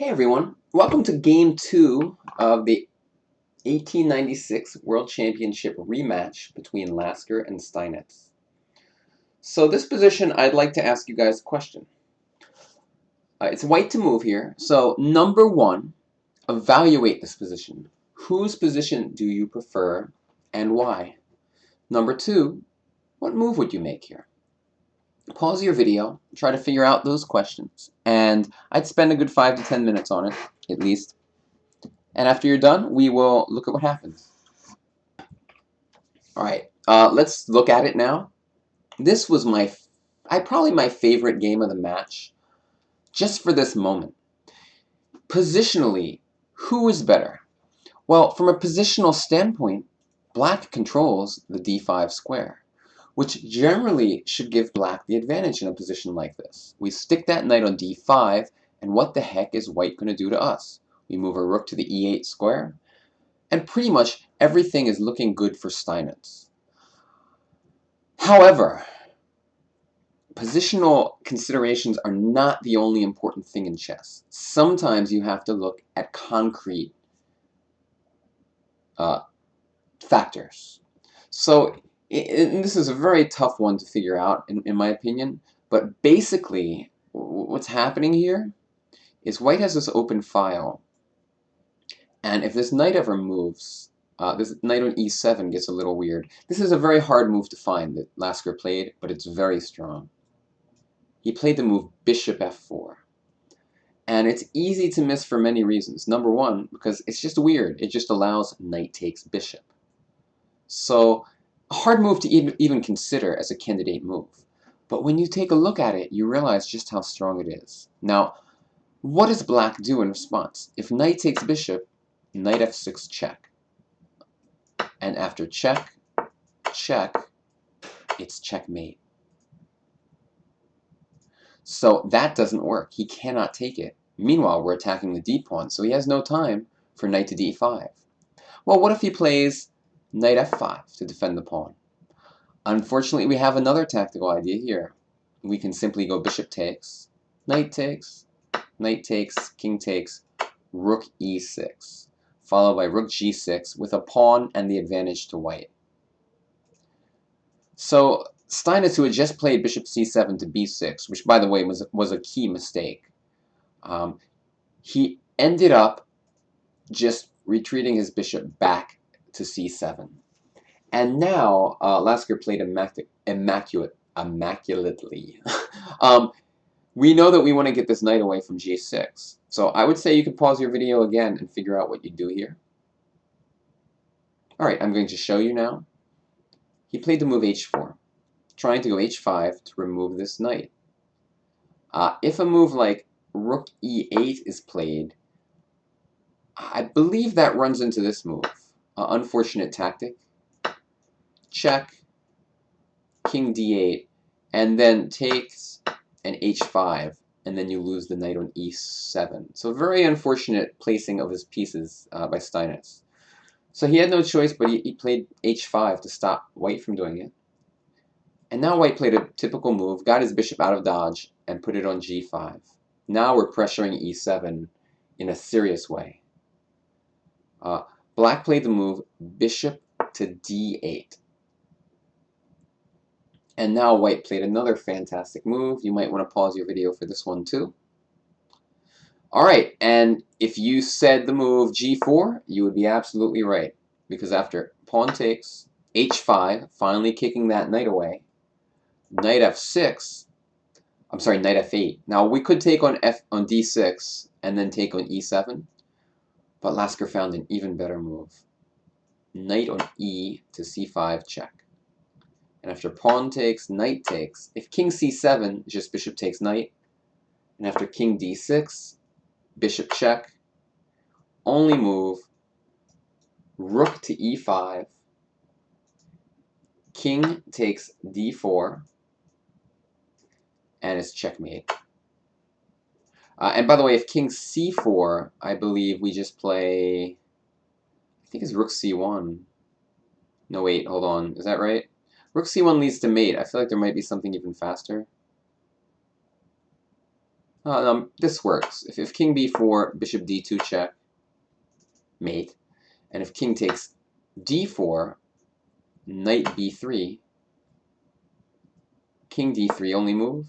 Hey everyone, welcome to Game 2 of the 1896 World Championship rematch between Lasker and Steinitz. So this position, I'd like to ask you guys a question. It's white to move here, so number one, evaluate this position. Whose position do you prefer and why? Number two, what move would you make here? Pause your video, try to figure out those questions, and I'd spend a good 5 to 10 minutes on it, at least. And after you're done, we will look at what happens. All right, let's look at it now. This was probably my favorite game of the match, just for this moment. Positionally, who is better? Well, from a positional standpoint, black controls the d5 square, which generally should give black the advantage in a position like this. We stick that knight on d5, and what the heck is white going to do to us? We move our rook to the e8 square, and pretty much everything is looking good for Steinitz. However, positional considerations are not the only important thing in chess. Sometimes you have to look at concrete factors. So and this is a very tough one to figure out, in my opinion, but basically what's happening here is white has this open file, and if this knight ever moves, this knight on e7 gets a little weird. This is a very hard move to find that Lasker played, but it's very strong. He played the move bishop f4. And it's easy to miss for many reasons. Number one, because it's just weird. It just allows knight takes bishop. So a hard move to even consider as a candidate move. But when you take a look at it, you realize just how strong it is. Now, what does black do in response? If knight takes bishop, knight f6 check. And after check, check, it's checkmate. So that doesn't work. He cannot take it. Meanwhile, we're attacking the d-pawn, so he has no time for knight to d5. Well, what if he plays knight f5 to defend the pawn? Unfortunately, we have another tactical idea here. We can simply go bishop takes, knight takes, king takes, rook e6, followed by rook g6 with a pawn and the advantage to white. So Steinitz, who had just played bishop c7 to b6, which by the way was a key mistake, he ended up just retreating his bishop back to c7. And now Lasker played immaculately. We know that we want to get this knight away from g6. So I would say you could pause your video again and figure out what you do here. All right, I'm going to show you now. He played the move h4, trying to go h5 to remove this knight. If a move like rook e8 is played, I believe that runs into this move. Unfortunate tactic. Check, king d8, and then takes an h5, and then you lose the knight on e7. So very unfortunate placing of his pieces by Steinitz. So he had no choice, but he played h5 to stop white from doing it. And now white played a typical move, got his bishop out of dodge, and put it on g5. Now we're pressuring e7 in a serious way. Black played the move bishop to d8. And now white played another fantastic move. You might want to pause your video for this one too. All right, and if you said the move g4, you would be absolutely right. Because after pawn takes, h5, finally kicking that knight away, knight f6, I'm sorry, knight f8. Now we could take on d6 and then take on e7, but Lasker found an even better move. Knight on e to c5 check. And after pawn takes, knight takes. If king c7, just bishop takes knight. And after king d6, bishop check. Only move, rook to e5. King takes d4. And it's checkmate. And by the way, if king c4, I believe we just play, I think it's rook c1. No, wait, hold on. Is that right? Rook c1 leads to mate. I feel like there might be something even faster. This works. If king b4, bishop d2 check, mate, and if king takes d4, knight b3, king d3 only move,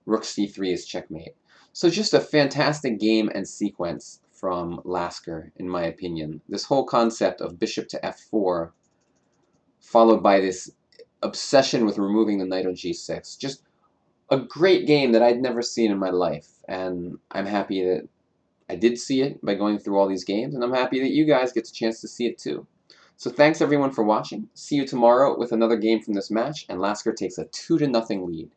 rook c3 is checkmate. So just a fantastic game and sequence from Lasker, in my opinion. This whole concept of bishop to f4, followed by this obsession with removing the knight on g6. Just a great game that I'd never seen in my life, and I'm happy that I did see it by going through all these games, and I'm happy that you guys get a chance to see it too. So thanks everyone for watching. See you tomorrow with another game from this match, and Lasker takes a 2-0 lead.